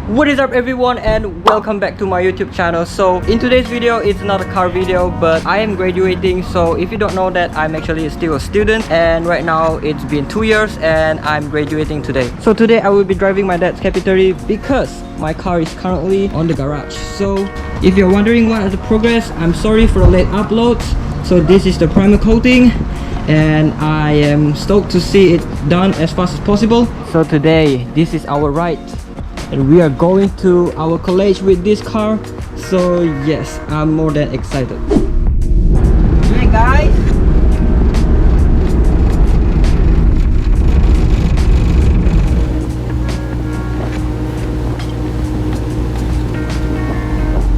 What is up everyone, and welcome back to my YouTube channel. So in today's video, it's not a car video, but I am graduating. So if you don't know that, I'm actually still a student, and right now it's been 2 years and I'm graduating today. So today I will be driving my dad's KP30 because my car is currently on the garage. So if you're wondering what is the progress, I'm sorry for the late uploads. So this is the primer coating, and I am stoked to see it done as fast as possible. So today, this is our ride, and we are going to our college with this car. So yes, I'm more than excited. Hey guys!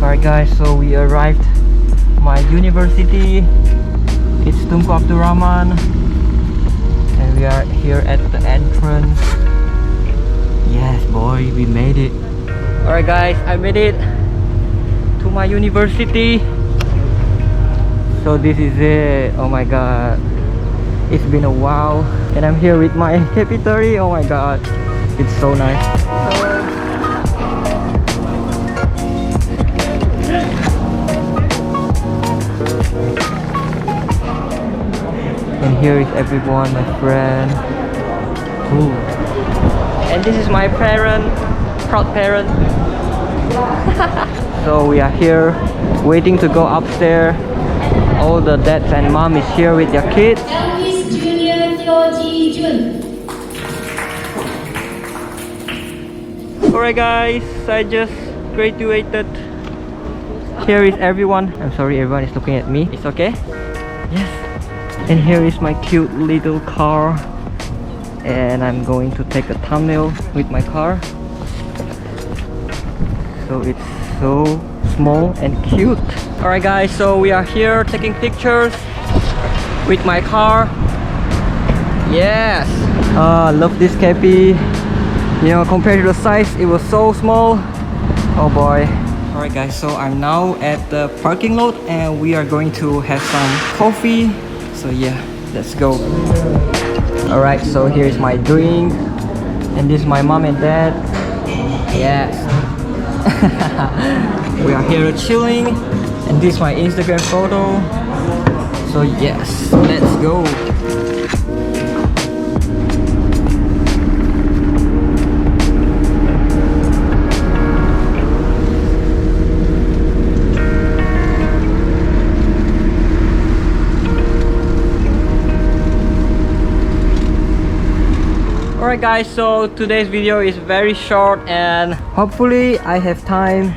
Alright guys, so we arrived my university. It's Tunku Abdul Rahman, and we are here at the entrance. Yes boy, we made it. Alright guys, I made it to my university. So this is it. Oh my god, it's been a while, and I'm here with my KP30. Oh my god, it's so nice. And here is everyone, my friend. Ooh. And this is my parent, proud parent. So we are here waiting to go upstairs. All the dads and mom is here with their kids. Alright guys, I just graduated. Here is everyone. I'm sorry everyone is looking at me. It's okay? Yes. And here is my cute little car, and I'm going to take a thumbnail with my car. So it's so small and cute. Alright guys, so we are here taking pictures with my car. Yes! I love this KP. You know, compared to the size, it was so small. Oh boy. Alright guys, so I'm now at the parking lot, and we are going to have some coffee. So yeah, let's go. Alright, so here's my drink, and this is my mom and dad. Yes. We are here chilling, and this is my Instagram photo. So yes, let's go. Alright guys, so today's video is very short, and hopefully I have time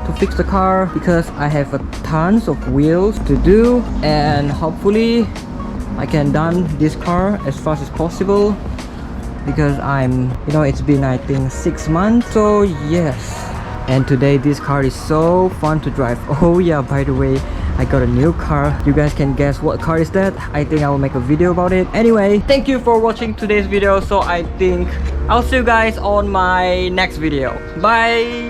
to fix the car because I have a tons of wheels to do, and hopefully I can done this car as fast as possible because it's been I think 6 months. So yes, and today this car is so fun to drive. Oh yeah, by the way, I got a new car. You guys can guess what car is that? I think I will make a video about it. Anyway, thank you for watching today's video. So I think I'll see you guys on my next video. Bye!